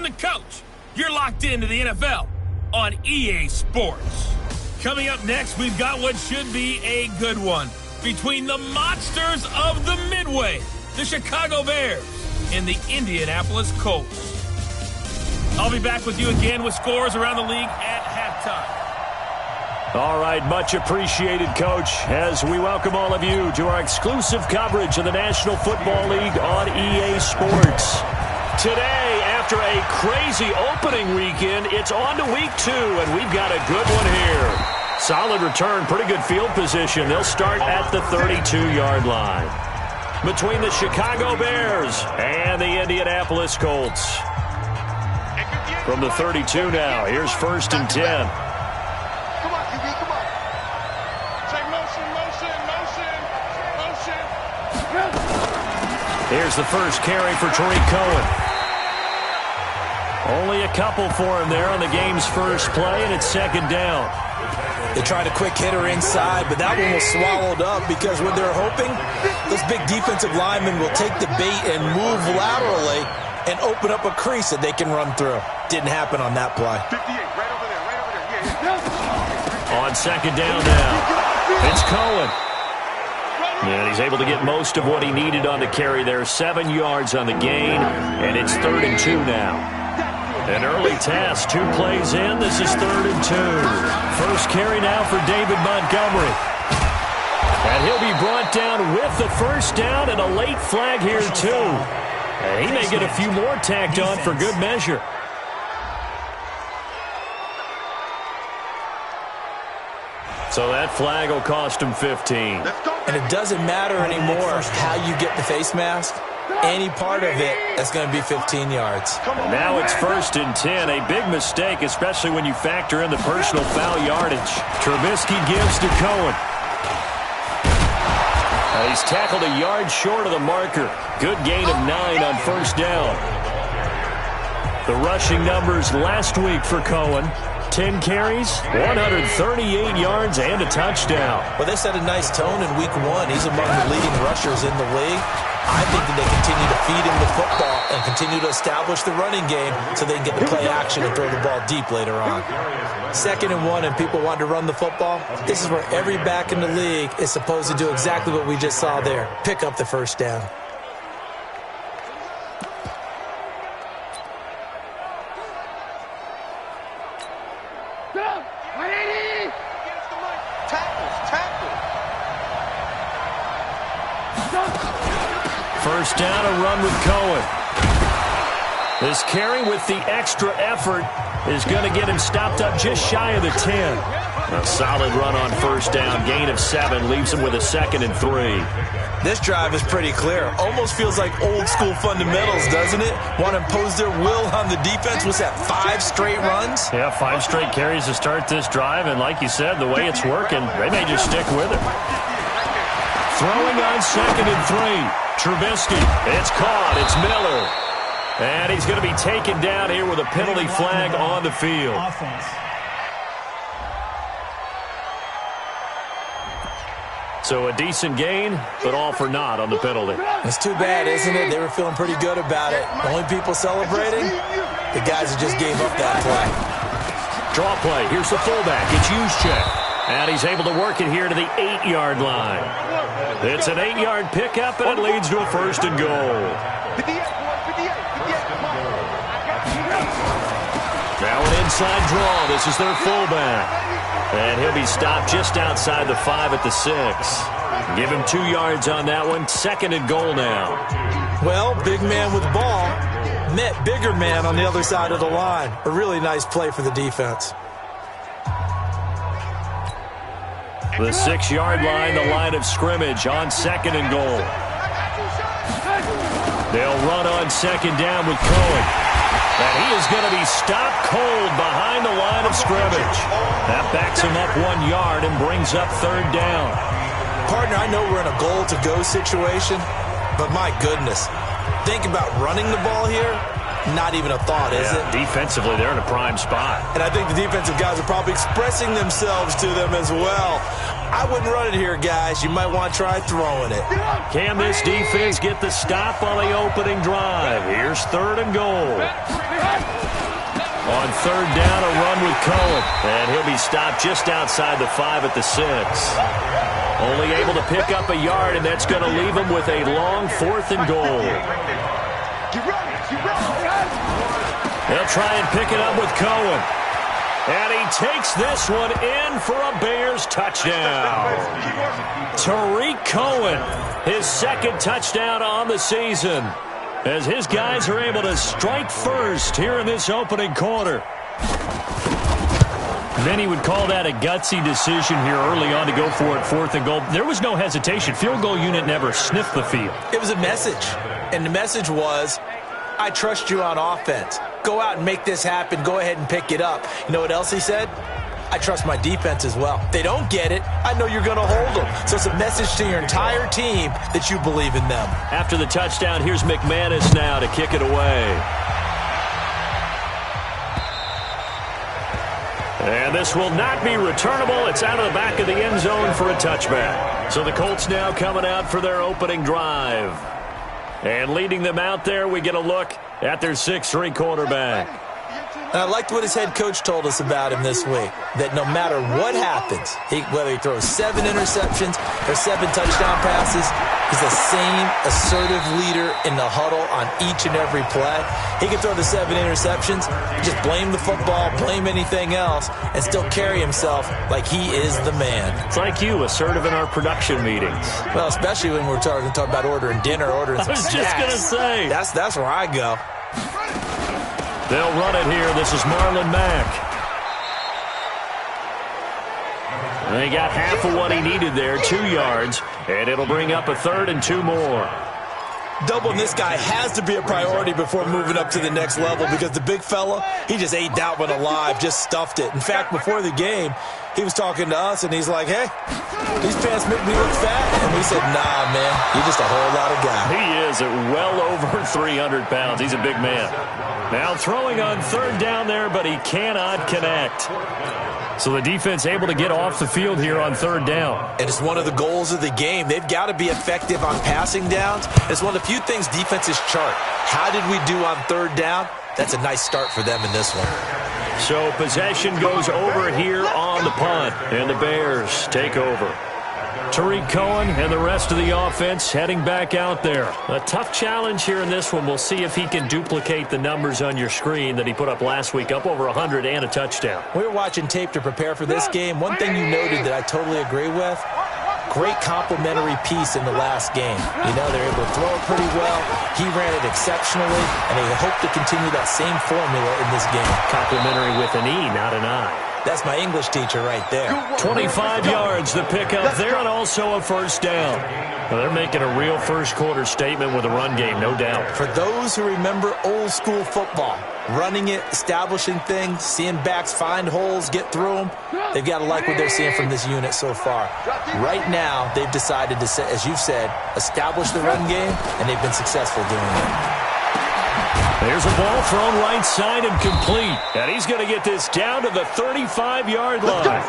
the coach. You're locked into the NFL on EA Sports. Coming up next, we've got what should be a good one between the monsters of the Midway, the Chicago Bears, and the Indianapolis Colts. I'll be back with you again with scores around the league at halftime. All right, much appreciated, Coach, as we welcome all of you to our exclusive coverage of the National Football League on EA Sports. Today, after a crazy opening weekend, it's on to week 2, and we've got a good one here. Solid return, pretty good field position. They'll start at the 32-yard line. Between the Chicago Bears and the Indianapolis Colts. From the 32 now, here's 1st and 10. Here's the first carry for Tariq Cohen. Only a couple for him there on the game's first play, and it's 2nd down. They tried a quick hitter inside, but that one was swallowed up because what they're hoping, those big defensive linemen will take the bait and move laterally and open up a crease that they can run through. Didn't happen on that play. 58, right over there. On 2nd down now, it's Cohen. And he's able to get most of what he needed on the carry there. 7 yards on the gain, and it's 3rd and 2 now. An early test, 2 plays in. This is 3rd and 2. First carry now for David Montgomery. And he'll be brought down with the first down and a late flag here, too. And he may get a few more tacked on for good measure. So that flag will cost him 15. And it doesn't matter anymore how you get the face mask. Any part of it, that's going to be 15 yards. Now it's 1st and 10. A big mistake, especially when you factor in the personal foul yardage. Trubisky gives to Cohen. He's tackled a yard short of the marker. Good gain of 9 on 1st down. The rushing numbers last week for Cohen. 10 carries, 138 yards, and a touchdown. Well, they set a nice tone in week 1. He's among the leading rushers in the league. I think that they continue to feed him the football and continue to establish the running game so they can get the play action and throw the ball deep later on. 2nd and 1 and people want to run the football. This is where every back in the league is supposed to do exactly what we just saw there. Pick up the first down. First down, a run with Cohen. This carry with the extra effort is going to get him stopped up just shy of the 10. A solid run on 1st down, gain of 7, leaves him with a 2nd and 3. This drive is pretty clear. Almost feels like old school fundamentals, doesn't it? Want to impose their will on the defense. What's that, 5 straight runs? Yeah, 5 straight carries to start this drive, and like you said, the way it's working, they may just stick with it. Throwing on 2nd and 3. Trubisky, it's caught, it's Miller. And he's going to be taken down here with a penalty flag on the field. So a decent gain, but all for naught on the penalty. It's too bad, isn't it? They were feeling pretty good about it. The only people celebrating, the guys who just gave up that play. Draw play, here's the fullback, it's Juszczyk. And he's able to work it here to the 8-yard line. It's an 8-yard pickup, and it leads to a 1st and goal. Now an inside draw. This is their fullback. And he'll be stopped just outside the 5 at the 6. Give him 2 yards on that one. 2nd and goal now. Well, big man with ball met bigger man on the other side of the line. A really nice play for the defense. The 6-yard line, the line of scrimmage on 2nd and goal. They'll run on 2nd down with Cohen. And he is going to be stopped cold behind the line of scrimmage. That backs him up 1 yard and brings up 3rd down. Partner, I know we're in a goal-to-go situation, but my goodness, think about running the ball here. Not even a thought, is it? Defensively, they're in a prime spot. And I think the defensive guys are probably expressing themselves to them as well. I wouldn't run it here, guys. You might want to try throwing it. Can this defense get the stop on the opening drive? Here's 3rd and goal. On 3rd down, a run with Cohen. And he'll be stopped just outside the 5 at the 6. Only able to pick up a yard, and that's going to leave him with a long 4th and goal. They'll try and pick it up with Cohen. And he takes this one in for a Bears touchdown. Tariq Cohen, his 2nd touchdown on the season, as his guys are able to strike first here in this opening quarter. Many would call that a gutsy decision here early on to go for it, 4th and goal. There was no hesitation. Field goal unit never sniffed the field. It was a message, and the message was, I trust you on offense. Go out and make this happen. Go ahead and pick it up. You know what else he said? I trust my defense as well. If they don't get it, I know you're going to hold them. So it's a message to your entire team that you believe in them. After the touchdown, here's McManus now to kick it away. And this will not be returnable. It's out of the back of the end zone for a touchback. So the Colts now coming out for their opening drive. And leading them out there, we get a look at their 6'3" quarterback. And I liked what his head coach told us about him this week, that no matter what happens, whether he throws 7 interceptions or 7 touchdown passes, he's the same assertive leader in the huddle on each and every play. He can throw the 7 interceptions, just blame the football, blame anything else, and still carry himself like he is the man. It's like you, assertive in our production meetings. Well, especially when we're talking about ordering dinner, ordering some snacks. I was just going to say. That's where I go. They'll run it here. This is Marlon Mack. And he got half of what he needed there, 2 yards, and it'll bring up a 3rd and 2 more. Doubling this guy has to be a priority before moving up to the next level, because the big fella, he just ate that one alive, just stuffed it. In fact, before the game, he was talking to us, and he's like, hey, these pants make me look fat. And we said, nah, man, you're just a whole lot of guy. He is at well over 300 pounds. He's a big man. Now throwing on 3rd down there, but he cannot connect. So the defense able to get off the field here on 3rd down. And it's one of the goals of the game. They've got to be effective on passing downs. It's one of the few things defenses chart. How did we do on 3rd down? That's a nice start for them in this one. So possession goes over here on the punt, and the Bears take over. Tariq Cohen and the rest of the offense heading back out there. A tough challenge here in this one. We'll see if he can duplicate the numbers on your screen that he put up last week, up over 100 and a touchdown. We were watching tape to prepare for this game. One thing you noted that I totally agree with, great complimentary piece in the last game. You know, they're able to throw it pretty well. He ran it exceptionally, and they hope to continue that same formula in this game. Complimentary with an E, not an I. That's my English teacher right there. 25 yards the pickup there, and also a 1st down. Well, they're making a real first-quarter statement with a run game, no doubt. For those who remember old-school football, running it, establishing things, seeing backs find holes, get through them, they've got to like what they're seeing from this unit so far. Right now, they've decided to, as you've said, establish the run game, and they've been successful doing it. There's a ball thrown right side and complete. And he's going to get this down to the 35-yard line.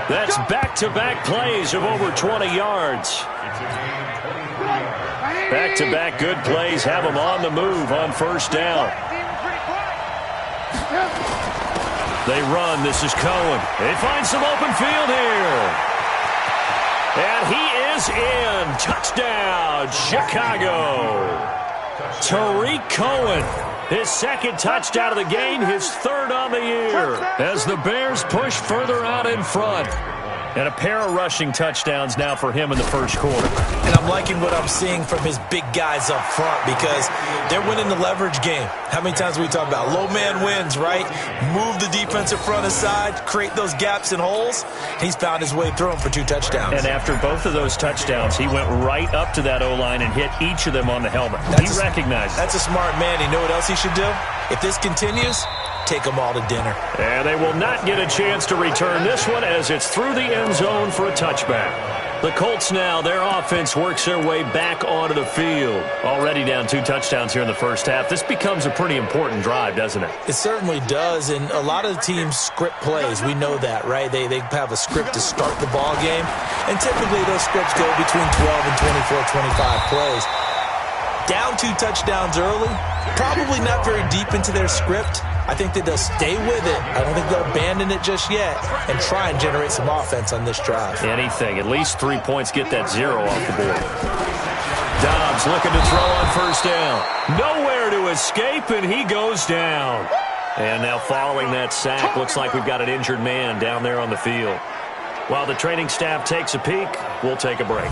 That's back-to-back plays of over 20 yards. Back-to-back good plays have him on the move on 1st down. They run. This is Cohen. They find some open field here. And he is in. Touchdown, Chicago. Tariq Cohen, his 2nd touchdown of the game, his 3rd on the year, as the Bears push further out in front. And a pair of rushing touchdowns now for him in the 1st quarter. And I'm liking what I'm seeing from his big guys up front, because they're winning the leverage game. How many times we talk about low man wins, right? Move the defensive front aside, create those gaps and holes. He's found his way through them for 2 touchdowns. And after both of those touchdowns, he went right up to that O-line and hit each of them on the helmet. He recognized it. That's a smart man. You know what else he should do? If this continues, take them all to dinner. And they will not get a chance to return this one, as it's through the end zone for a touchback. The Colts now, their offense works their way back onto the field. Already down 2 touchdowns here in the first half. This becomes a pretty important drive, doesn't it? It certainly does, and a lot of the teams script plays. We know that, right? They have a script to start the ball game, and typically those scripts go between 12 and 24, 25 plays. Down 2 touchdowns early, probably not very deep into their script. I think that they'll stay with it. I don't think they'll abandon it just yet and try and generate some offense on this drive. Anything. At least 3 points, get that 0 off the board. Dobbs looking to throw on first down. Nowhere to escape, and he goes down. And now following that sack, looks like we've got an injured man down there on the field. While the training staff takes a peek, we'll take a break.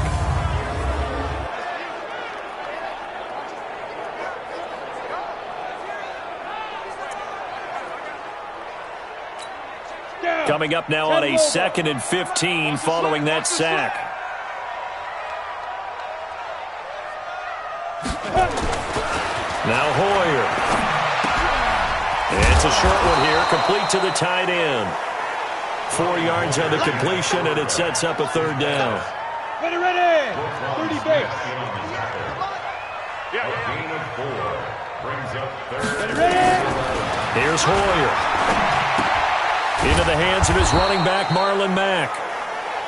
Coming up now on a 2nd and 15 following that sack. Now Hoyer. It's a short one here, complete to the tight end. 4 yards on the completion, and it sets up a 3rd down. Ready, 30 base. Here's Hoyer. Into the hands of his running back, Marlon Mack.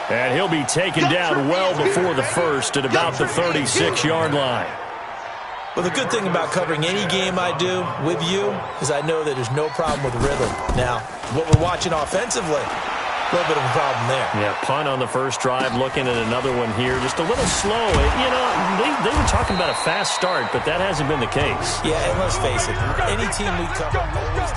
And he'll be taken down well before the first at about the 36-yard line. Well, the good thing about covering any game I do with you is I know that there's no problem with rhythm. Now, what we're watching offensively, a little bit of a problem there. Yeah, punt on the first drive, looking at another one here. Just a little slow. You know, they were talking about a fast start, but that hasn't been the case. Yeah, and let's face it, any team we cover always...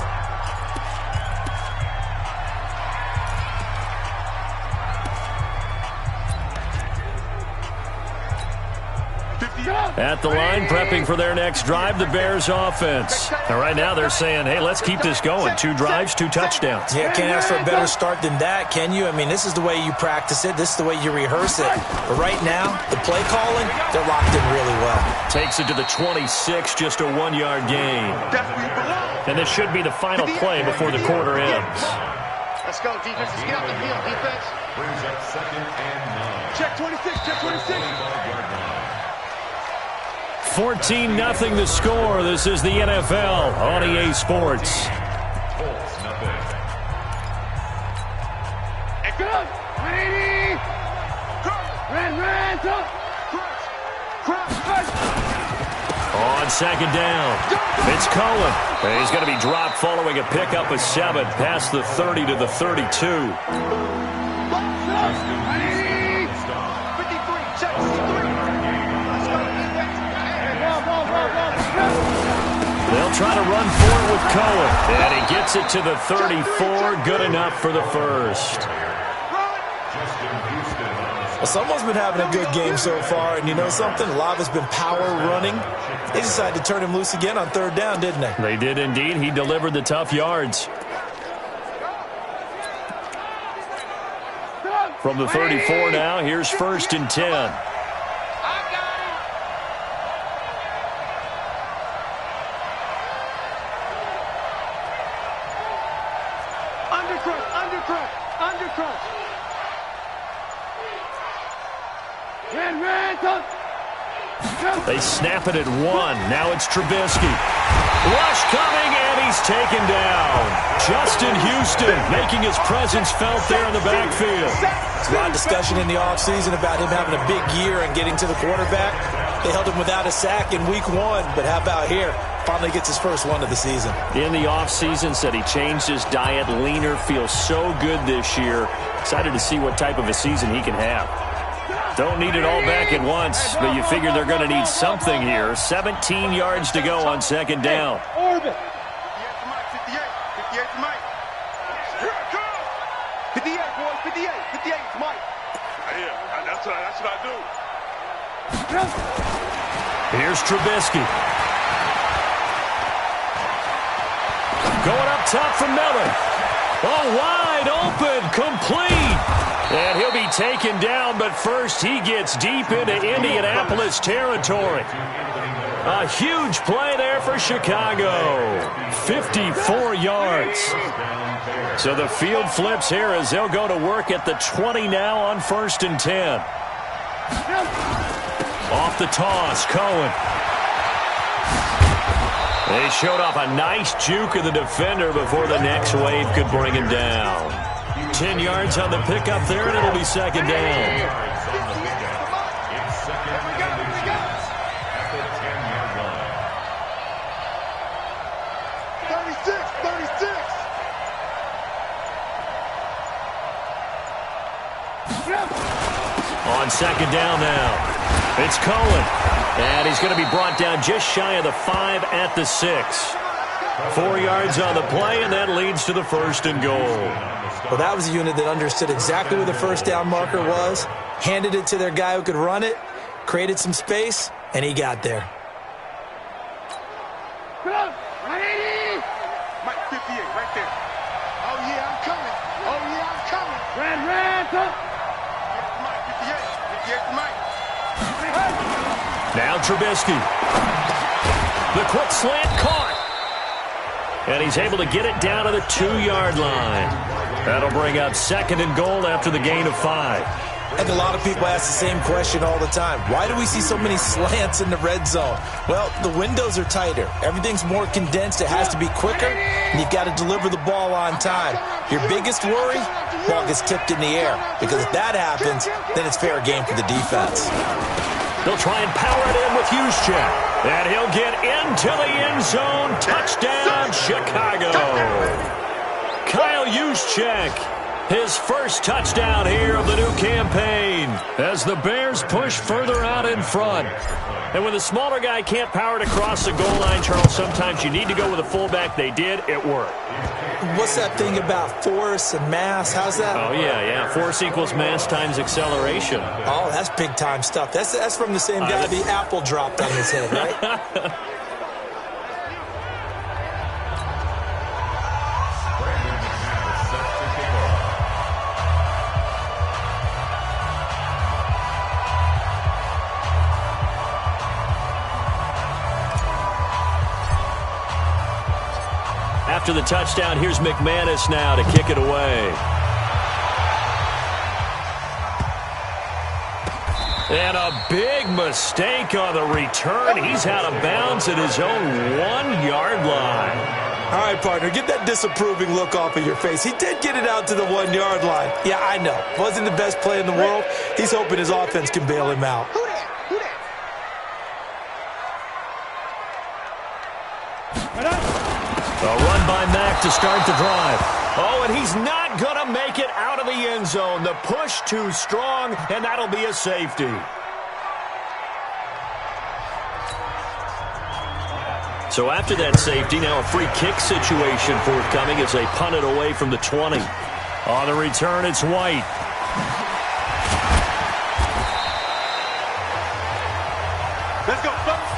At the line, prepping for their next drive, the Bears offense. And right now they're saying, hey, let's keep this going. 2 drives, 2 touchdowns. Yeah, can't ask for a better start than that, can you? I mean, this is the way you practice it. This is the way you rehearse it. But right now, the play calling, they're locked in really well. Takes it to the 26, just a 1-yard gain. And this should be the final play before the quarter ends. Let's go, defense. Let's get out the field, defense. Brings up 2nd and 9. Check 26, check 26. 14-0 the score. This is the NFL on EA Sports. On 2nd down, it's Cohen. And he's going to be dropped following a pickup of 7 past the 30 to the 32. They'll try to run for it with Cohen. And he gets it to the 34. Good enough for the first. Well, someone's been having a good game so far, and you know something? A lot of it's been power running. They decided to turn him loose again on 3rd down, didn't they? They did indeed. He delivered the tough yards. From the 34 now, here's 1st and 10. They snap it at 1. Now it's Trubisky. Rush coming, and he's taken down. Justin Houston making his presence felt there in the backfield. There's a lot of discussion in the offseason about him having a big year and getting to the quarterback. They held him without a sack in week 1, but how about here? Finally gets his first one of the season. In the offseason, said he changed his diet, leaner, feels so good this year. Excited to see what type of a season he can have. Don't need it all back at once, but you figure they're going to need something here. 17 yards to go on 2nd down. 58 to Mike. 58, boys, 58 to Mike. Yeah, that's what I do. Here's Trubisky. Going up top for Miller. Oh, wide open, complete. And he'll be taken down, but first he gets deep into Indianapolis territory. A huge play there for Chicago. 54 yards. So the field flips here as they'll go to work at the 20 now on 1st and 10. Off the toss, Cohen. They showed off a nice juke of the defender before the next wave could bring him down. 10 yards on the pickup there, and it'll be second down. On second down now, it's Cohen. And he's going to be brought down just shy of the 5 at the 6. 4 yards on the play, and that leads to the first and goal. Well, that was a unit that understood exactly where the first down marker was, handed it to their guy who could run it, created some space, and he got there. Mike 58, right there. Oh, yeah, I'm coming. Oh, yeah, I'm coming. Red, come. Mike 58. 58 Mike. Now Trubisky. The quick slant caught. And he's able to get it down to the 2-yard line. That'll bring up second and goal after the gain of 5. And a lot of people ask the same question all the time. Why do we see so many slants in the red zone? Well, the windows are tighter. Everything's more condensed. It has to be quicker, and you've got to deliver the ball on time. Your biggest worry, ball gets tipped in the air. Because if that happens, then it's fair game for the defense. They'll try and power it in with Juszczyk. And he'll get into the end zone. Touchdown, Chicago. Kyle Juszczyk, his first touchdown here of the new campaign as the Bears push further out in front. And when the smaller guy can't power it across the goal line, Charles, sometimes you need to go with a fullback. They did. It worked. What's that thing about force and mass? How's that? Oh, yeah. Force equals mass times acceleration. Oh, that's big-time stuff. That's from the same guy the apple dropped on his head, right? After the touchdown, here's McManus now to kick it away. And a big mistake on the return. He's out of bounds at his own 1-yard line. All right, partner, get that disapproving look off of your face. He did get it out to the 1-yard line. Yeah, I know. Wasn't the best play in the world. He's hoping his offense can bail him out. A run by Mack to start the drive. Oh, and he's not going to make it out of the end zone. The push too strong, and that'll be a safety. So after that safety, now a free kick situation forthcoming as they punt it away from the 20. On the return, it's White. Let's go, folks.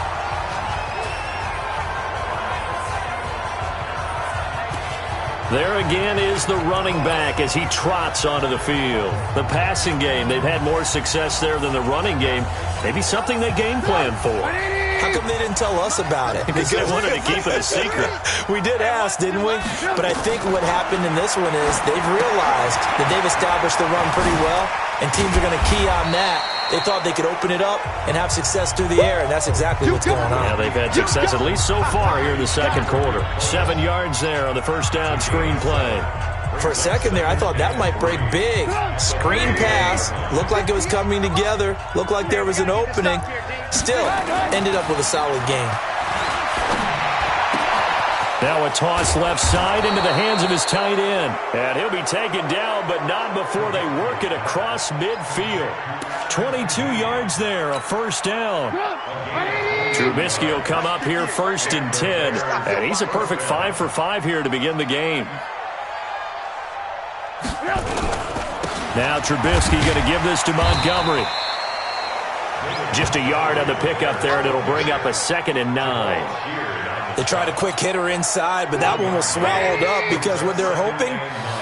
There again is the running back as he trots onto the field. The passing game, they've had more success there than the running game. Maybe something they game plan for. How come they didn't tell us about it? Because they wanted to keep it a secret. We did ask, didn't we? But I think what happened in this one is they've realized that they've established the run pretty well, and teams are going to key on that. They thought they could open it up and have success through the air, and that's exactly what's going on. Yeah, they've had success at least so far here in the second quarter. 7 yards there on the first down screen play. For a second there, I thought that might break big. Screen pass, looked like it was coming together, looked like there was an opening. Still, ended up with a solid game. Now a toss left side into the hands of his tight end. And he'll be taken down, but not before they work it across midfield. 22 yards there, a first down. Trubisky will come up here first and 10. And he's a perfect 5 for 5 here to begin the game. Now Trubisky going to give this to Montgomery. Just a yard on the pickup there, and it'll bring up a 2nd and 9. They tried a quick hitter inside, but that one was swallowed up because what they're hoping,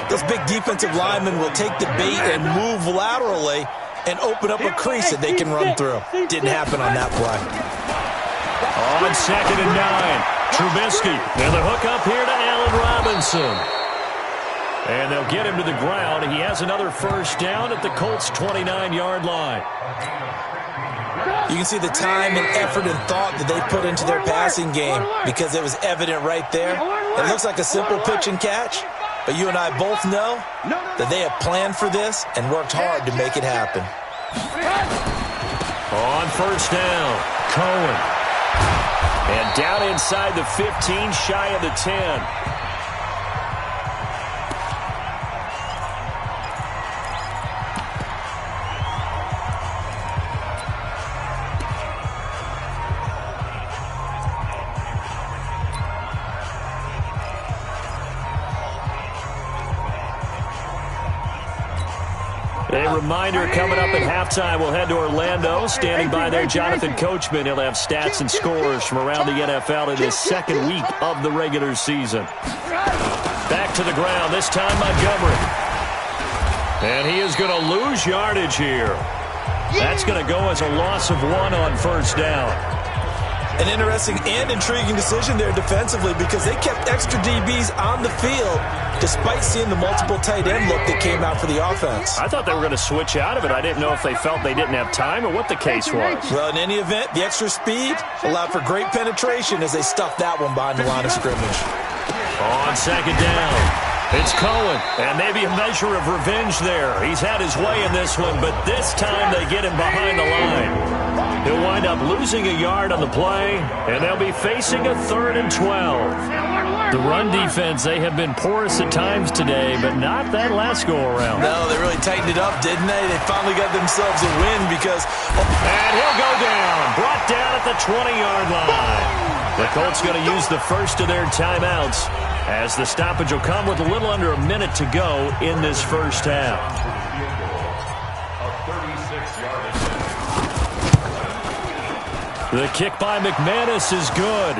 those big defensive linemen will take the bait and move laterally and open up a crease that they can run through. Didn't happen on that play. On 2nd and 9, Trubisky. And the hook up here to Allen Robinson. And they'll get him to the ground. He has another first down at the Colts' 29-yard line. You can see the time and effort and thought that they put into their passing game because it was evident right there. It looks like a simple pitch and catch, but you and I both know that they have planned for this and worked hard to make it happen. On first down, Cohen. And down inside the 15, shy of the 10. A reminder coming up at halftime, we'll head to Orlando. Standing by there, Jonathan Coachman. He'll have stats and scores from around the NFL in this second week of the regular season. Back to the ground, this time Montgomery. And he is going to lose yardage here. That's going to go as a loss of 1 on first down. An interesting and intriguing decision there defensively because they kept extra DBs on the field despite seeing the multiple tight end look that came out for the offense. I thought they were going to switch out of it. I didn't know if they felt they didn't have time or what the case was. Well, in any event, the extra speed allowed for great penetration as they stuffed that one behind the line of scrimmage. On second down, it's Cohen, and maybe a measure of revenge there. He's had his way in this one, but this time they get him behind the line. He'll wind up losing a yard on the play, and they'll be facing a 3rd and 12. The run defense, they have been porous at times today, but not that last go-around. No, they really tightened it up, didn't they? They finally got themselves a win because... And he'll go down, brought down at the 20-yard line. The Colts going to use the first of their timeouts as the stoppage will come with a little under a minute to go in this first half. The kick by McManus is good.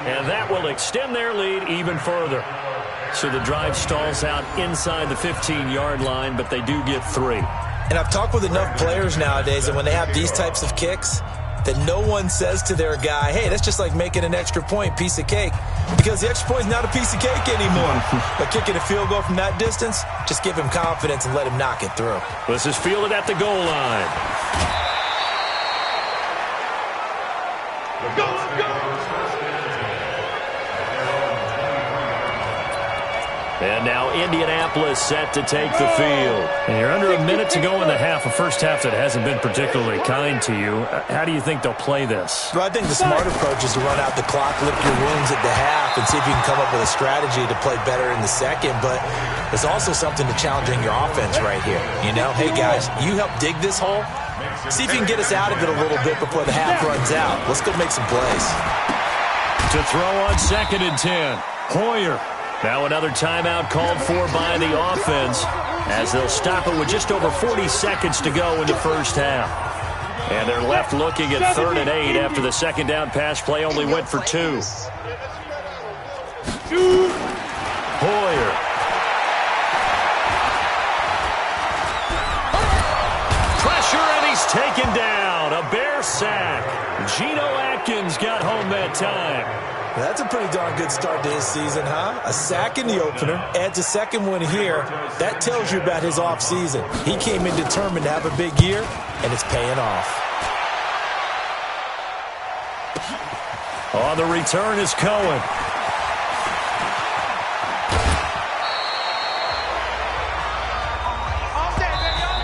And that will extend their lead even further. So the drive stalls out inside the 15-yard line, but they do get 3. And I've talked with enough players nowadays, and when they have these types of kicks, that no one says to their guy, hey, that's just like making an extra point, piece of cake. Because the extra point is not a piece of cake anymore. But kicking a field goal from that distance, just give him confidence and let him knock it through. This is fielded at the goal line. And now Indianapolis set to take the field. And you're under a minute to go in the half, a first half that hasn't been particularly kind to you. How do you think they'll play this? Well, I think the smart approach is to run out the clock, lick your wounds at the half, and see if you can come up with a strategy to play better in the second. But there's also something to challenging your offense right here. You know, hey, guys, you help dig this hole. See if you can get us out of it a little bit before the half runs out. Let's go make some plays. To throw on 2nd and 10, Hoyer. Now another timeout called for by the offense as they'll stop it with just over 40 seconds to go in the first half. And they're left looking at 3rd and 8 after the second down pass play only went for 2. Hoyer. Pressure, and he's taken down. A Bear sack. Geno Atkins got home that time. That's a pretty darn good start to his season, huh? A sack in the opener, adds a second one here. That tells you about his offseason. He came in determined to have a big year, and it's paying off. On the return is Cohen.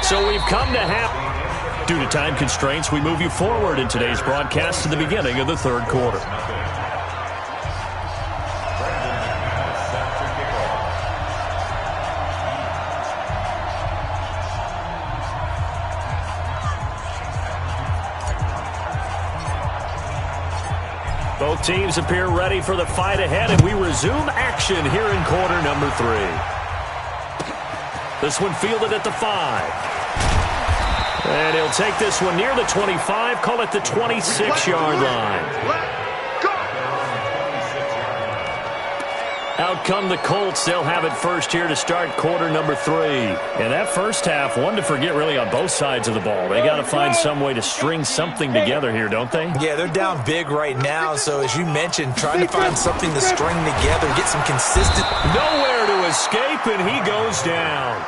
So we've come to half. Due to time constraints, we move you forward in today's broadcast to the beginning of the 3rd quarter. Both teams appear ready for the fight ahead, and we resume action here in quarter number 3. This one fielded at the 5. And he'll take this one near the 25, call it the 26-yard line. Out come the Colts. They'll have it first here to start quarter number 3. And that first half, one to forget really on both sides of the ball. They got to find some way to string something together here, don't they? Yeah, they're down big right now. So as you mentioned, trying to find something to string together, get some consistent. Nowhere to escape, and he goes down.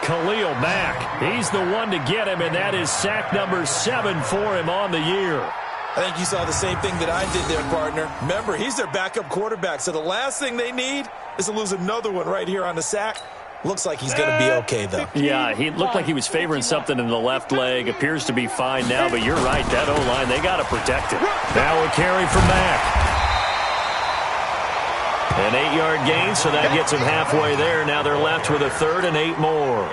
Khalil Mack, he's the one to get him, and that is sack number 7 for him on the year. I think you saw the same thing that I did there, partner. Remember, he's their backup quarterback, so the last thing they need is to lose another one right here on the sack. Looks like he's going to be okay, though. Yeah, he looked like he was favoring something in the left leg. Appears to be fine now, but you're right. That O-line, they got to protect it. Now a carry for Mack. An 8-yard gain, so that gets him halfway there. Now they're left with a 3rd and 8 more.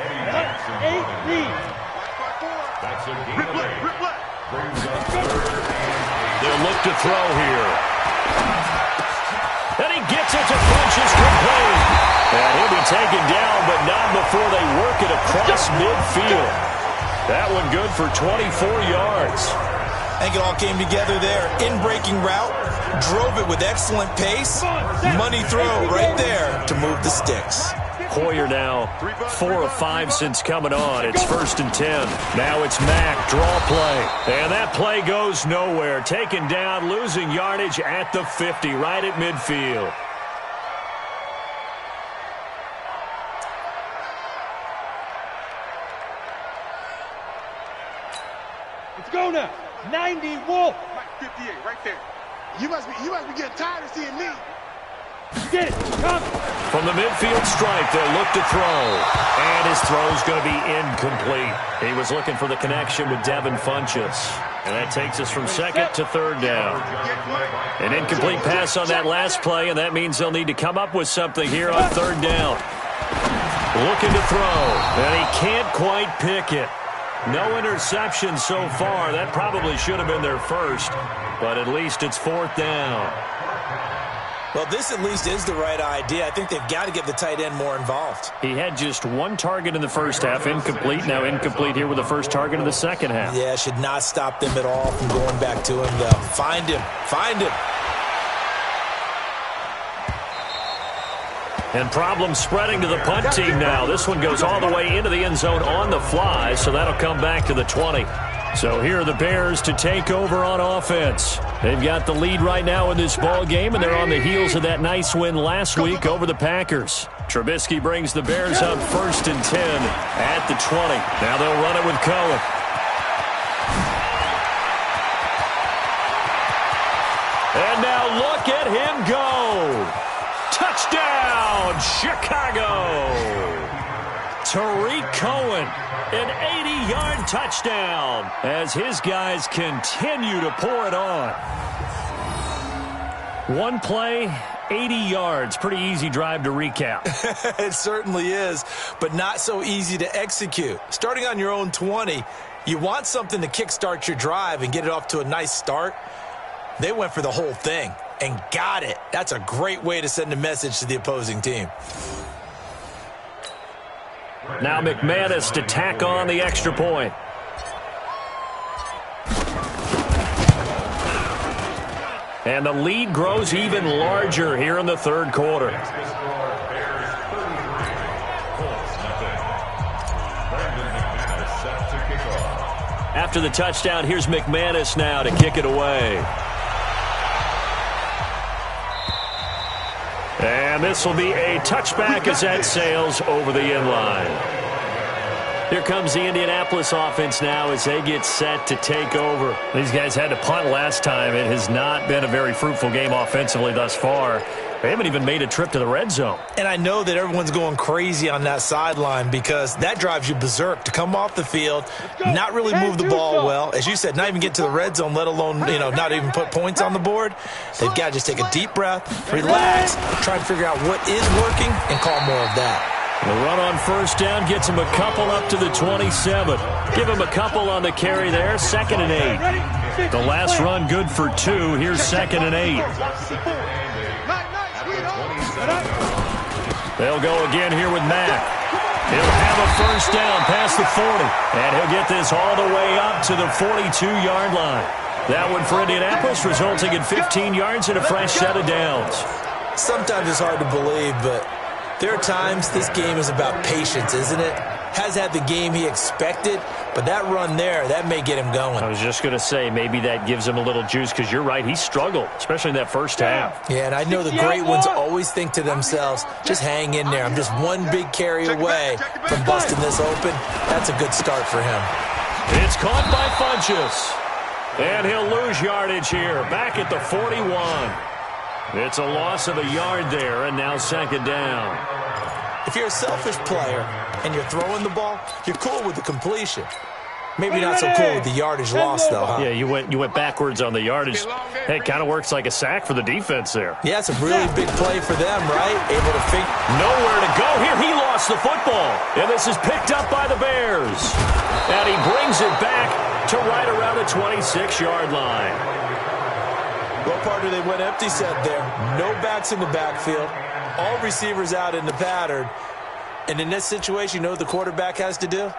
They'll look to throw here. And he gets it to Funchess complete. And he'll be taken down, but not before they work it across midfield. That one good for 24 yards. I think it all came together there. In-breaking route, drove it with excellent pace. Money throw right there to move the sticks. Hoyer now 4 of 5 since coming on. It's 1st and 10. Now it's Mack, draw play. And that play goes nowhere. Taken down, losing yardage at the 50, right at midfield. Let's go now. 90 Wolf. 58, right there. You must be getting tired of seeing me. Get it. Come. From the midfield stripe, they'll look to throw. And his throw's going to be incomplete. He was looking for the connection with Devin Funchess. And that takes us from 2nd to 3rd down. An incomplete pass on that last play, and that means they'll need to come up with something here on 3rd down. Looking to throw, and he can't quite pick it. No interception so far. That probably should have been their first, but at least it's 4th down. Well, this at least is the right idea. I think they've got to get the tight end more involved. He had just 1 target in the first half, incomplete. Now incomplete here with the first target of the second half. Yeah, should not stop them at all from going back to him, though. Find him. Find him. And problem spreading to the punt team now. This one goes all the way into the end zone on the fly, so that'll come back to the 20. So here are the Bears to take over on offense. They've got the lead right now in this ball game, and they're on the heels of that nice win last week over the Packers. Trubisky brings the Bears up 1st and 10 at the 20. Now they'll run it with Cohen. And now look at him go. Touchdown, Chicago. Tariq Cohen, an 80-yard touchdown as his guys continue to pour it on. 1 play, 80 yards. Pretty easy drive to recap. It certainly is, but not so easy to execute. Starting on your own 20, you want something to kickstart your drive and get it off to a nice start. They went for the whole thing and got it. That's a great way to send a message to the opposing team. Now McManus to tack on the extra point. And the lead grows even larger here in the 3rd quarter. After the touchdown, here's McManus now to kick it away. And this will be a touchback as that sails over the end line. Here comes the Indianapolis offense now as they get set to take over. These guys had to punt last time. It has not been a very fruitful game offensively thus far. They haven't even made a trip to the red zone. And I know that everyone's going crazy on that sideline because that drives you berserk to come off the field, not really move the ball well. As you said, not even get to the red zone, let alone, not even put points on the board. They've got to just take a deep breath, relax, try and figure out what is working, and call more of that. The run on 1st down gets him a couple up to the 27. Give him a couple on the carry there, 2nd and 8. The last run good for 2. Here's 2nd and 8. They'll go again here with Mack. He'll have a 1st down past the 40. And he'll get this all the way up to the 42-yard line. That one for Indianapolis resulting in 15 yards and a fresh set of downs. Sometimes it's hard to believe, but there are times this game is about patience, isn't it? Has had the game he expected, but that run there, that may get him going. I was just going to say, maybe that gives him a little juice, because you're right, he struggled, especially in that first half. Yeah, and I know the great ones always think to themselves, just hang in there. I'm just one big carry away from busting this open. That's a good start for him. It's caught by Funchess. And he'll lose yardage here, back at the 41. It's a loss of a yard there, and now second down. If you're a selfish player and you're throwing the ball, you're cool with the completion. Maybe not so cool with the yardage loss, though, huh? Yeah, you went backwards on the yardage. Hey, it kind of works like a sack for the defense there. Yeah, it's a really big play for them, right? Able to figure. Nowhere to go here. He lost the football. And this is picked up by the Bears. And he brings it back to right around the 26-yard line. Well, partner, they went empty set there. No backs in the backfield. All receivers out in the pattern. And in this situation, you know what the quarterback has to do?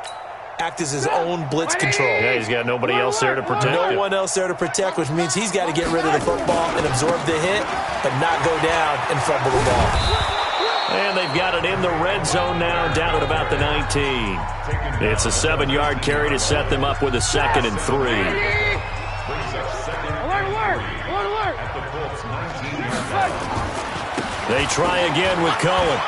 Act as his own blitz control. Yeah, he's got nobody else there to protect him. No one else there to protect, which means he's got to get rid of the football and absorb the hit, but not go down and fumble the ball. And they've got it in the red zone now, down at about the 19. It's a 7-yard carry to set them up with a 2nd and 3. They try again with Cohen.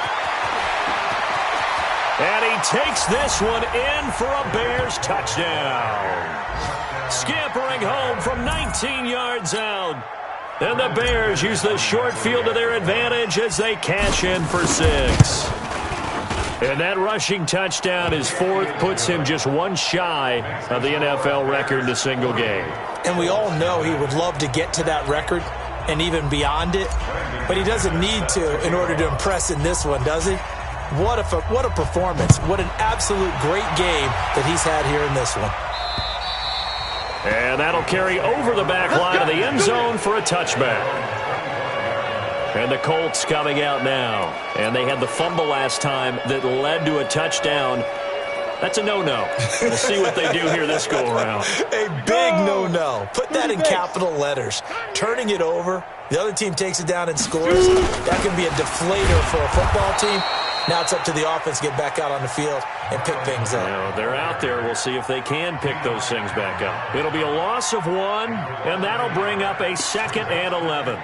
And he takes this one in for a Bears touchdown. Scampering home from 19 yards out. And the Bears use the short field to their advantage as they cash in for 6. And that rushing touchdown, his 4th, puts him just one shy of the NFL record in a single game. And we all know he would love to get to that record and even beyond it, but he doesn't need to in order to impress in this one, does he? What a performance. What an absolute great game that he's had here in this one. And that'll carry over the back line of the end zone for a touchback. And the Colts coming out now. And they had the fumble last time that led to a touchdown. That's a no-no. We'll see what they do here this go-around. A big no-no. Put that in capital letters. Turning it over, the other team takes it down and scores. That can be a deflator for a football team. Now it's up to the offense to get back out on the field and pick things up. You know, they're out there. We'll see if they can pick those things back up. It'll be a loss of 1, and that'll bring up a 2nd and 11.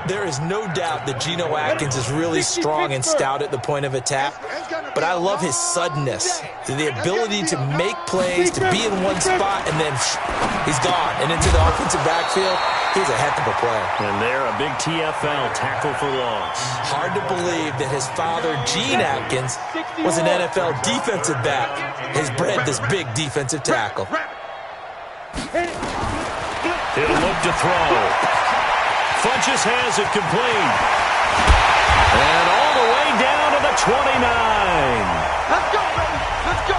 There is no doubt that Geno Atkins is really strong and stout at the point of attack, but I love his suddenness, the ability to make plays, to be in one spot, and then he's gone. And into the offensive backfield, he's a heck of a player. And there, a big TFL, tackle for loss. Hard to believe that his father, Gene Atkins, was an NFL defensive back. Has bred this big defensive tackle. He'll look to throw. Funchess has it complete. And all the way down to the 29. Let's go, baby. Let's go.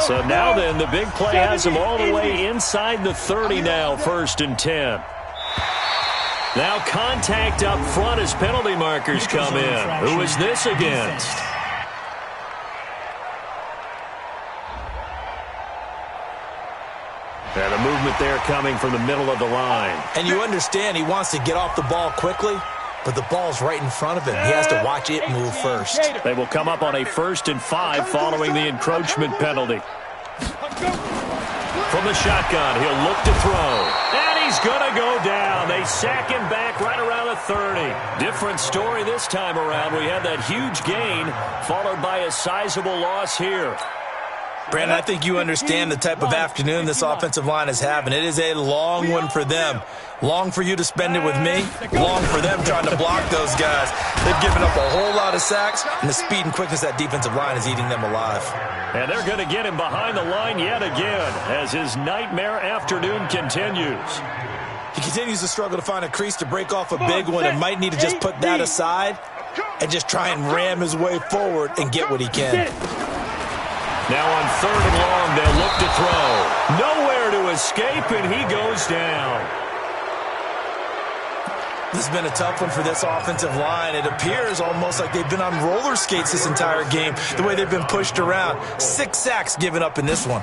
So now then, the big play has him all the way inside the 30 now, 1st and 10. Now contact up front as penalty markers come in. Who is this against? And a movement there coming from the middle of the line. And you understand he wants to get off the ball quickly, but the ball's right in front of him. He has to watch it move first. They will come up on a 1st and 5 following the encroachment penalty. From the shotgun, he'll look to throw. And he's going to go down. They sack him back right around the 30. Different story this time around. We had that huge gain followed by a sizable loss here. Brandon, I think you understand the type of afternoon this offensive line is having. It is a long one for them. Long for you to spend it with me. Long for them trying to block those guys. They've given up a whole lot of sacks, and the speed and quickness of that defensive line is eating them alive. And they're going to get him behind the line yet again as his nightmare afternoon continues. He continues to struggle to find a crease to break off a big one and might need to just put that aside and just try and ram his way forward and get what he can. Now on 3rd and long, they'll look to throw. Nowhere to escape, and he goes down. This has been a tough one for this offensive line. It appears almost like they've been on roller skates this entire game, the way they've been pushed around. 6 sacks given up in this one.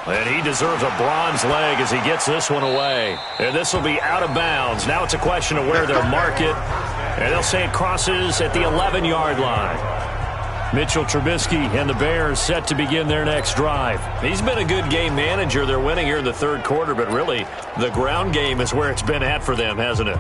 And he deserves a bronze leg as he gets this one away. And this will be out of bounds. Now it's a question of where they'll mark it. And they'll say it crosses at the 11-yard line. Mitchell Trubisky and the Bears set to begin their next drive. He's been a good game manager. They're winning here in the third quarter, but really the ground game is where it's been at for them, hasn't it?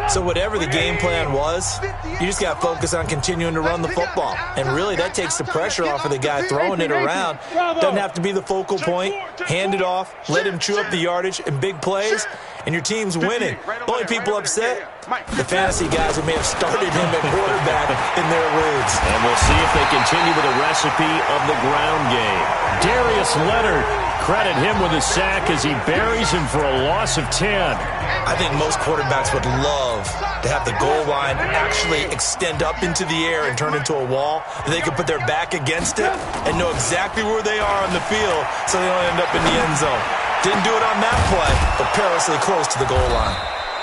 So whatever the game plan was, you just got to focus on continuing to run the football. And really, that takes the pressure off of the guy throwing it around. Doesn't have to be the focal point. Hand it off, let him chew up the yardage in big plays, and your team's winning. The only people upset, the fantasy guys who may have started him at quarterback in their leagues. And we'll see if they continue with a recipe of the ground game. Darius Leonard, credit him with a sack as he buries him for a loss of 10. I think most quarterbacks would love to have the goal line actually extend up into the air and turn into a wall. They can put their back against it and know exactly where they are on the field so they don't end up in the end zone. Didn't do it on that play, but perilously close to the goal line.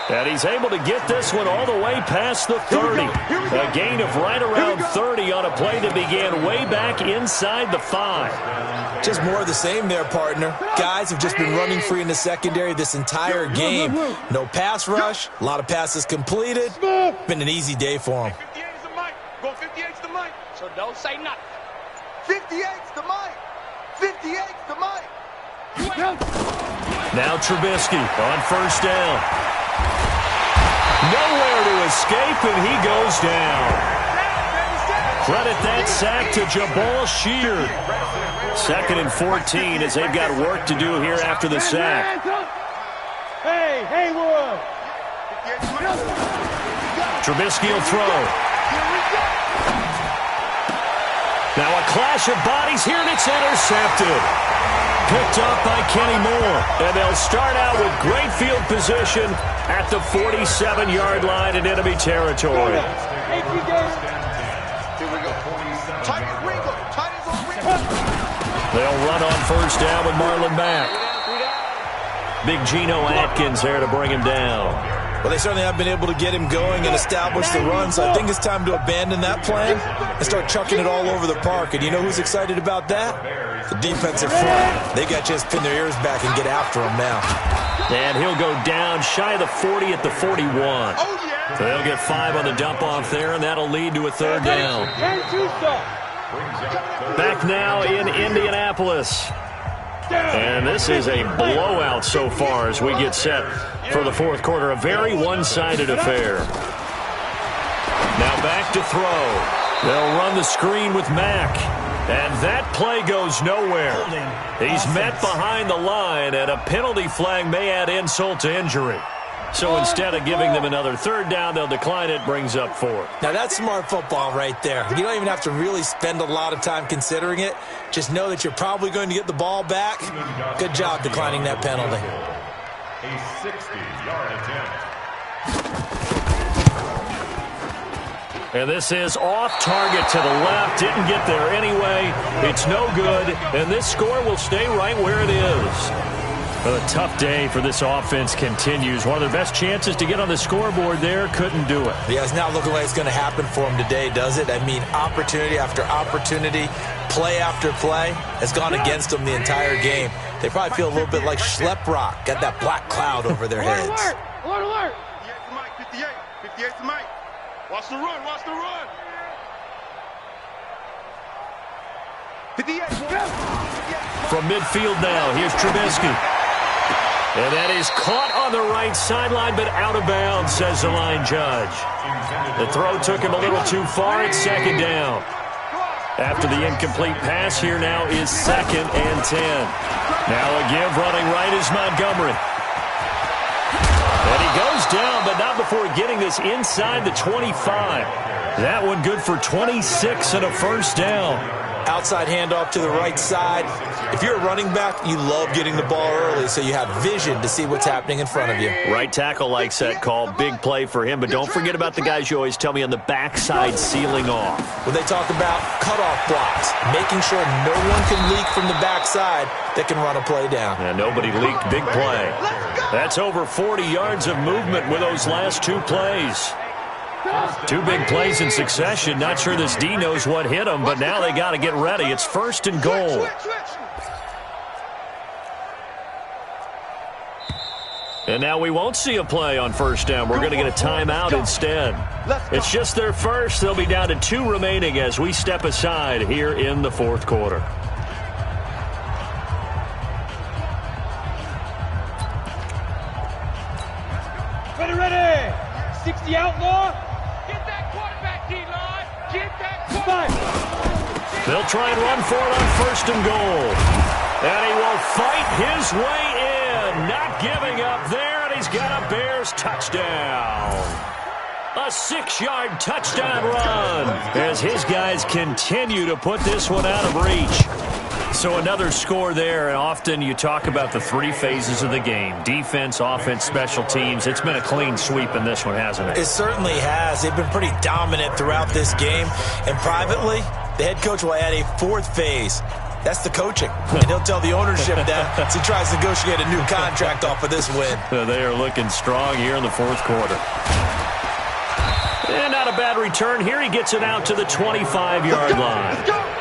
And he's able to get this one all the way past the 30. A gain of right around 30 on a play that began way back inside the 5. Just more of the same there, partner. Guys have just been running free in the secondary this entire game. No pass rush, a lot of passes completed. Been an easy day for them. 58's the mic. Go 58's the mic. So don't say nothing. 58's the mic. 58's the mic. Now Trubisky on first down. Nowhere to escape, and he goes down. Credit that sack to Jabal Sheard. 2nd and 14 as they've got work to do here after the sack. Hey, Haywood! Trubisky will throw. Now a clash of bodies here, and it's intercepted. Picked up by Kenny Moore. And they'll start out with great field position at the 47-yard line in enemy territory. Here we go. Tight as Ringo. Tight as old Ringo. They'll run on first down with Marlon Mack. Big Geno Atkins there to bring him down. Well, they certainly have been able to get him going and establish the run, so I think it's time to abandon that plan and start chucking it all over the park. And you know who's excited about that? The defensive front. They got to just pin their ears back and get after him now. And he'll go down shy of the 40 at the 41. So they'll get 5 on the dump-off there, and that'll lead to a third down. Back now in Indianapolis. And this is a blowout so far as we get set for the fourth quarter. A very one-sided affair. Now back to throw. They'll run the screen with Mack. And that play goes nowhere. He's met behind the line, and a penalty flag may add insult to injury. So instead of giving them another third down, they'll decline it, brings up 4. Now that's smart football right there. You don't even have to really spend a lot of time considering it. Just know that you're probably going to get the ball back. Good job declining that penalty. A 60-yard attempt. And this is off target to the left. Didn't get there anyway. It's no good. And this score will stay right where it is. Well, a tough day for this offense continues. One of their best chances to get on the scoreboard there, couldn't do it. Yeah, it's not looking like it's going to happen for them today, does it? I mean, opportunity after opportunity, play after play has gone against them the entire game. They probably feel a little bit like Schlep Rock, got that black cloud over their heads. Alert, alert, alert. 58's the mic. 58. 58's the mic. Watch the run. Watch the run. 58. From midfield now, here's Trubisky. And that is caught on the right sideline, but out of bounds, says the line judge. The throw took him a little too far. It's 2nd down. After the incomplete pass, here now is 2nd and 10. Now a give running right is Montgomery. And he goes down, but not before getting this inside the 25. That one good for 26 and a first down. Outside handoff to the right side. If you're a running back, you love getting the ball early so you have vision to see what's happening in front of you. Right tackle likes that call. Big play for him. But don't forget about the guys you always tell me on the backside sealing off. When they talk about cutoff blocks, making sure no one can leak from the backside that can run a play down. And nobody leaked. Big play. That's over 40 yards of movement with those last 2 plays. 2 big plays in succession. Not sure this D knows what hit him, but now they got to get ready. It's 1st and goal. And now we won't see a play on first down. We're going to get a timeout instead. It's just their first. They'll be down to 2 remaining as we step aside here in the fourth quarter. Ready. 60 outlaw. Get that quarterback, D-line. Get that quarterback. They'll try and run for it on first and goal. And he will fight his way in. Not giving up there, and he's got a Bears touchdown. A 6-yard touchdown run as his guys continue to put this one out of reach. So another score there, and often you talk about the 3 phases of the game. Defense, offense, special teams. It's been a clean sweep in this one, hasn't it? It certainly has. They've been pretty dominant throughout this game. And privately, the head coach will add a 4th phase. That's the coaching. And he'll tell the ownership that as he tries to negotiate a new contract off of this win. They are looking strong here in the fourth quarter. And not a bad return here. He gets it out to the 25-yard line. Let's go.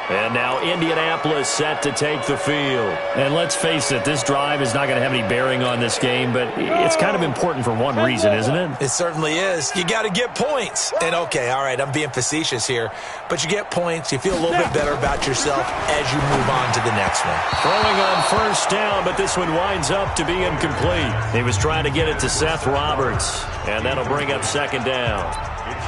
And now Indianapolis set to take the field. And let's face it, this drive is not going to have any bearing on this game, but it's kind of important for one reason, isn't it? It certainly is. You got to get points. And okay, all right, I'm being facetious here, but you get points, you feel a little bit better about yourself as you move on to the next one. Throwing on first down, but this one winds up to be incomplete. He was trying to get it to Seth Roberts, and that'll bring up second down.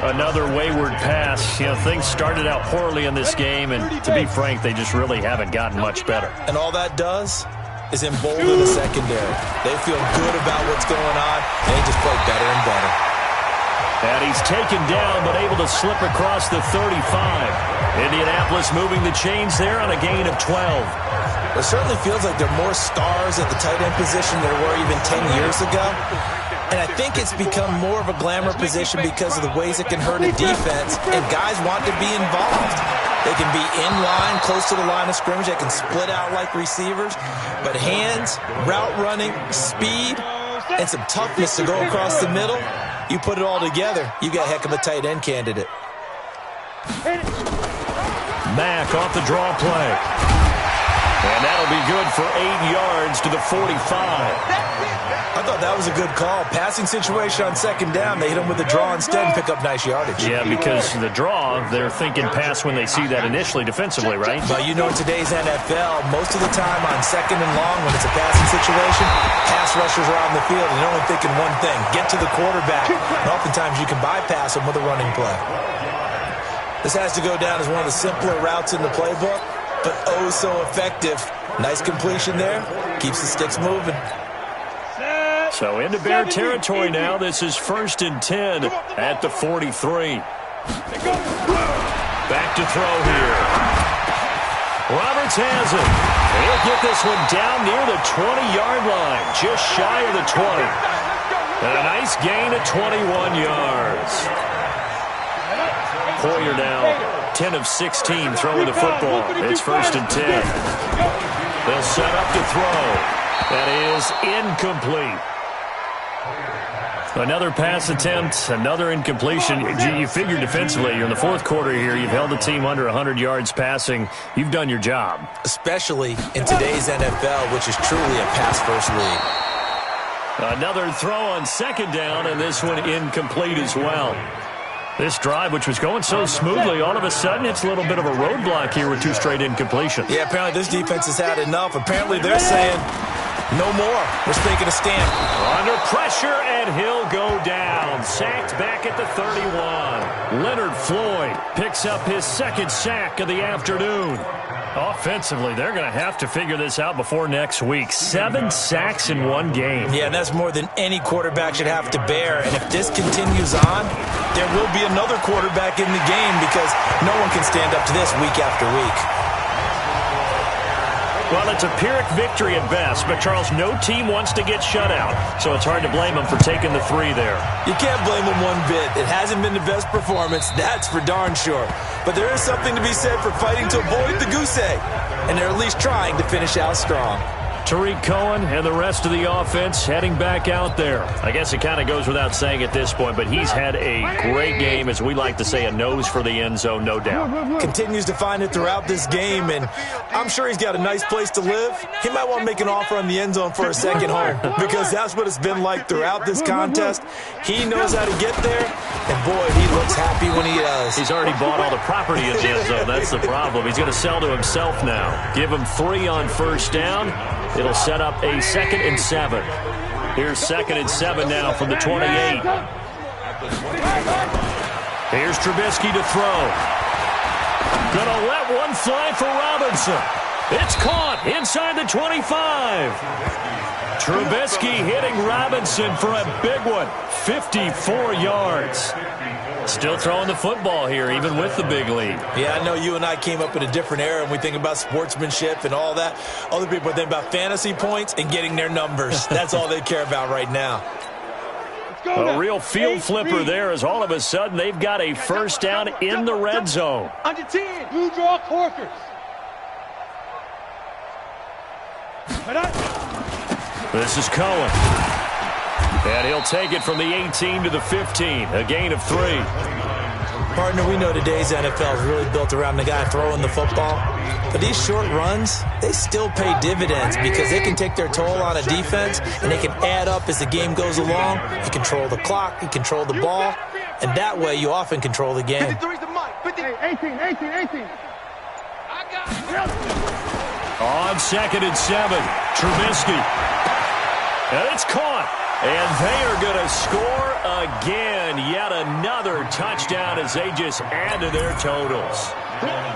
Another wayward pass. You know, things started out poorly in this game, and to be frank, they just really haven't gotten much better. And all that does is embolden the secondary. They feel good about what's going on, and they just play better and better. And he's taken down, but able to slip across the 35. Indianapolis moving the chains there on a gain of 12. It certainly feels like there are more stars at the tight end position than there were even 10 years ago. And I think it's become more of a glamour position because of the ways it can hurt a defense, and guys want to be involved. They can be in line, close to the line of scrimmage. They can split out like receivers. But hands, route running, speed, and some toughness to go across the middle, you put it all together, you got a heck of a tight end candidate. Mack off the draw play. And that'll be good for 8 yards to the 45. I thought that was a good call. Passing situation on second down. They hit him with a draw instead and pick up nice yardage. Yeah, because the draw, they're thinking pass when they see that initially defensively, right? But you know, in today's NFL, most of the time on second and long, when it's a passing situation, pass rushers are on the field and they're only thinking one thing, get to the quarterback. And oftentimes you can bypass them with a running play. This has to go down as one of the simpler routes in the playbook, but oh so effective. Nice completion there. Keeps the sticks moving. So into Bear territory now. This is 1st and 10 at the 43. Back to throw here. Roberts has it. He'll get this one down near the 20-yard line, just shy of the 20. And a nice gain of 21 yards. Hoyer now 10 of 16 throwing the football. It's 1st and 10. They'll set up to throw. That is incomplete. Another pass attempt, another incompletion. You figure defensively, you're in the fourth quarter here. You've held the team under 100 yards passing. You've done your job. Especially in today's NFL, which is truly a pass-first league. Another throw on second down, and this one incomplete as well. This drive, which was going so smoothly, all of a sudden it's a little bit of a roadblock here with 2 straight incompletions. Yeah, apparently this defense has had enough. Apparently they're saying, no more. We're taking a stand. Under pressure, and he'll go down. Sacked back at the 31. Leonard Floyd picks up his 2nd sack of the afternoon. Offensively, they're going to have to figure this out before next week. 7 sacks in one game. Yeah, and that's more than any quarterback should have to bear. And if this continues on, there will be another quarterback in the game because no one can stand up to this week after week. Well, it's a Pyrrhic victory at best, but, Charles, no team wants to get shut out, so it's hard to blame them for taking the 3 there. You can't blame them one bit. It hasn't been the best performance, that's for darn sure. But there is something to be said for fighting to avoid the goose egg, and they're at least trying to finish out strong. Tariq Cohen and the rest of the offense heading back out there. I guess it kind of goes without saying at this point, but he's had a great game, as we like to say, a nose for the end zone, no doubt. Continues to find it throughout this game, and I'm sure he's got a nice place to live. He might want to make an offer on the end zone for a second home, because that's what it's been like throughout this contest. He knows how to get there, and boy, he looks happy when he does. He's already bought all the property in the end zone. That's the problem. He's going to sell to himself now. Give him 3 on first down. It'll set up a 2nd and 7. Here's 2nd and 7 now from the 28. Here's Trubisky to throw. Gonna let one fly for Robinson. It's caught inside the 25. Trubisky hitting Robinson for a big one. 54 yards. Still throwing the football here, even with the big lead. Yeah, I know you and I came up in a different era, and we think about sportsmanship and all that. Other people think about fantasy points and getting their numbers. That's all they care about right now. A real field flipper there, as all of a sudden they've got a first down in the red zone. Under 10. Blue draw Corkers. This is Cohen. And he'll take it from the 18 to the 15. A gain of 3. Partner, we know today's NFL is really built around the guy throwing the football. But these short runs, they still pay dividends because they can take their toll on a defense, and they can add up as the game goes along. You control the clock, you control the ball, and that way you often control the game. 53's the mic. 18. On 2nd and 7, Trubisky. And it's caught. And they are going to score again. Yet another touchdown as they just add to their totals.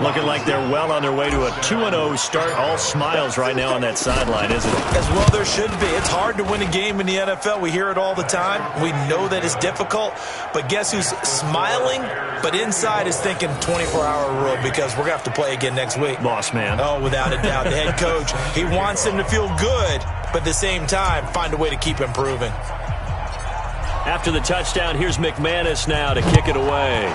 Looking like they're well on their way to a 2-0 start. All smiles right now on that sideline, isn't it? As well there should be. It's hard to win a game in the NFL. We hear it all the time. We know that it's difficult. But guess who's smiling? But inside is thinking 24-hour rule, because we're going to have to play again next week. Boss man. Oh, without a doubt. The head coach, he wants him to feel good, but at the same time, find a way to keep improving. After the touchdown, here's McManus now to kick it away.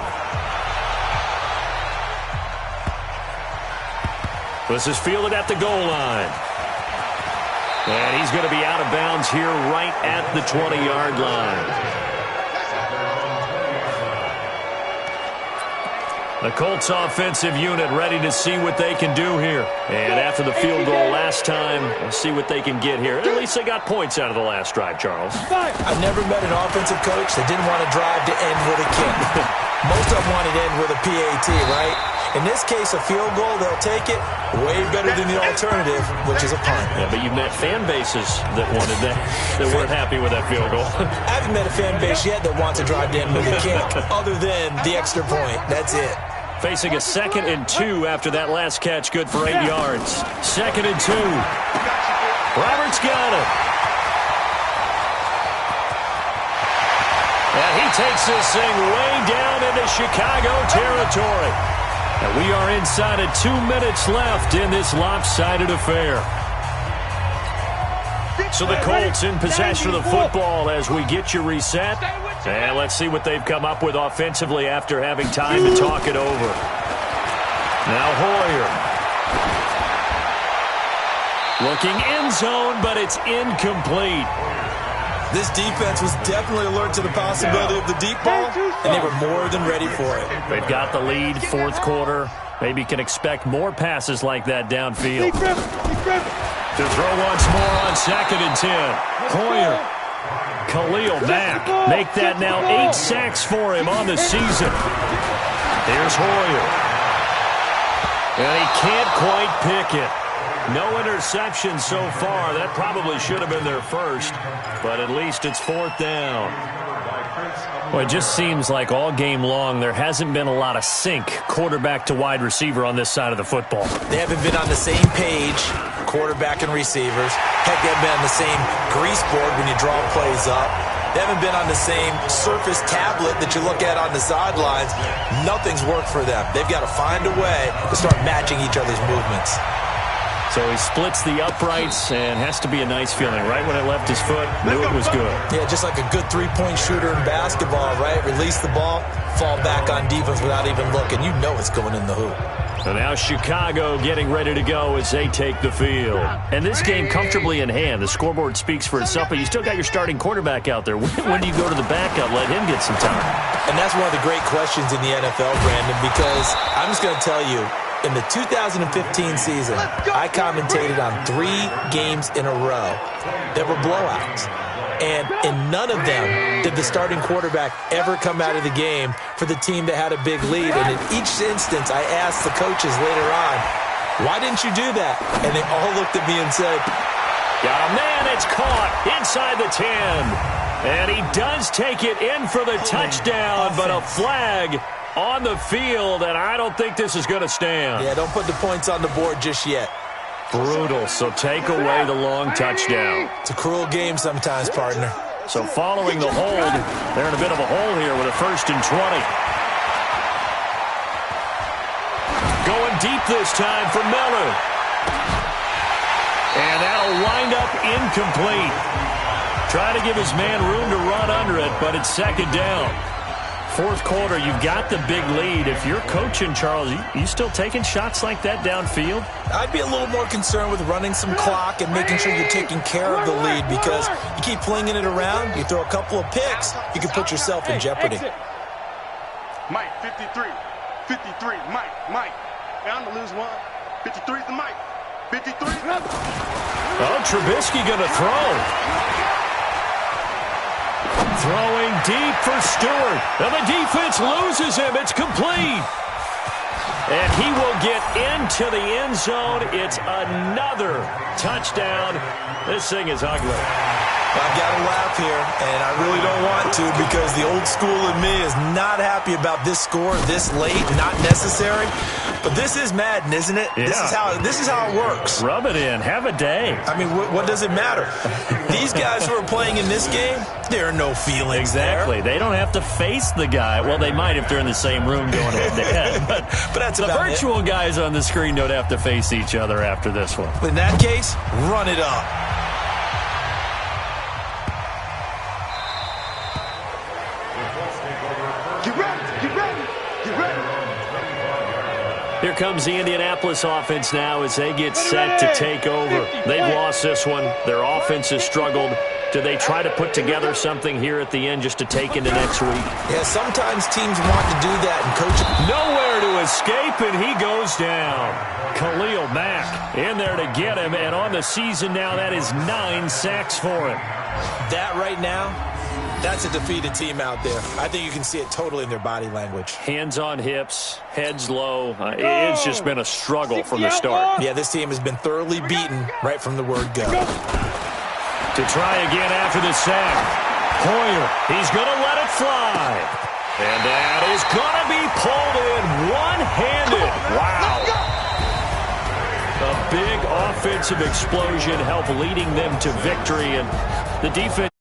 This is fielded at the goal line. And he's going to be out of bounds here right at the 20-yard line. The Colts offensive unit ready to see what they can do here. And after the field goal last time, we'll see what they can get here. At least they got points out of the last drive, Charles. I've never met an offensive coach that didn't want to drive to end with a kick. Most of them wanted to end with a PAT, right? In this case, a field goal, they'll take it. Way better than the alternative, which is a punt. Yeah, but you've met fan bases that wanted that weren't happy with that field goal. I haven't met a fan base yet that wants to drive to end with a kick, other than the extra point. That's it. Facing a 2nd and 2 after that last catch, good for 8 yards. 2nd and 2. Roberts got it. And he takes this thing way down into Chicago territory. And we are inside of 2 minutes left in this lopsided affair. So the Colts in possession of the football as we get you reset. And let's see what they've come up with offensively after having time to talk it over. Now Hoyer. Looking end zone, but it's incomplete. This defense was definitely alert to the possibility of the deep ball, and they were more than ready for it. They've got the lead, 4th quarter. Maybe can expect more passes like that downfield. To throw once more on 2nd and 10. Hoyer. Khalil Mack. Make that now 8 sacks for him on the season. Here's Hoyer. And he can't quite pick it. No interception so far. That probably should have been their first, but at least it's 4th down. Well, it just seems like all game long there hasn't been a lot of sync quarterback to wide receiver on this side of the football. They haven't been on the same page, quarterback and receivers. Heck, they haven't been on the same grease board when you draw plays up. They haven't been on the same surface tablet that you look at on the sidelines. Nothing's worked for them. They've got to find a way to start matching each other's movements. So he splits the uprights and has to be a nice feeling. Right when it left his foot, knew it was good. Yeah, just like a good three-point shooter in basketball, right? Release the ball, fall back on defense without even looking. You know it's going in the hoop. So now Chicago getting ready to go as they take the field. And this game comfortably in hand. The scoreboard speaks for itself, but you still got your starting quarterback out there. When do you go to the backup, let him get some time? And that's one of the great questions in the NFL, Brandon, because I'm just going to tell you, in the 2015 season, I commentated on 3 games in a row that were blowouts. And in none of them did the starting quarterback ever come out of the game for the team that had a big lead. And in each instance, I asked the coaches later on, why didn't you do that? And they all looked at me and said, "Yeah, man, it's caught inside the 10. And he does take it in for the touchdown, but a flag on the field, and I don't think this is going to stand." Yeah, don't put the points on the board just yet. Brutal, so take away the long touchdown. It's a cruel game sometimes, partner. So following the hold, they're in a bit of a hole here with a 1st and 20. Going deep this time for Miller. And that'll wind up incomplete. Try to give his man room to run under it, but it's 2nd down. 4th quarter, you've got the big lead. If you're coaching, Charles, you still taking shots like that downfield? I'd be a little more concerned with running some clock and making sure you're taking care of the lead, because you keep flinging it around, you throw a couple of picks, you can put yourself in jeopardy. Mike, 53. 53. Mike. Hey, I'm going to lose one. 53 is the Mike. 53. Oh, Trubisky going to throw. Throwing deep for Stewart. And the defense loses him. It's complete. And he will get into the end zone. It's another touchdown. This thing is ugly. I've got to laugh here, and I really don't want to, because the old school in me is not happy about this score this late, not necessary. But this is Madden, isn't it? Yeah. This is how it works. Rub it in. Have a day. I mean, what does it matter? These guys who are playing in this game, there are no feelings Exactly. there. They don't have to face the guy. Well, they might if they're in the same room going head-to-head. But that's the about virtual guys on the screen don't have to face each other after this one. In that case, run it up. Here comes the Indianapolis offense now as they get set to take over. They've lost this one. Their offense has struggled. Do they try to put together something here at the end just to take into next week? Yeah, sometimes teams want to do that, and coach nowhere to escape, and he goes down. Khalil Mack in there to get him, and on the season now, that is 9 sacks for him. That right now, that's a defeated team out there. I think you can see it totally in their body language. Hands on hips, heads low. It's just been a struggle from the start. Yeah, this team has been thoroughly beaten right from the word go. To try again after the sack. Hoyer, he's going to let it fly. And that is going to be pulled in one-handed. Wow. A big offensive explosion helped leading them to victory, and the defense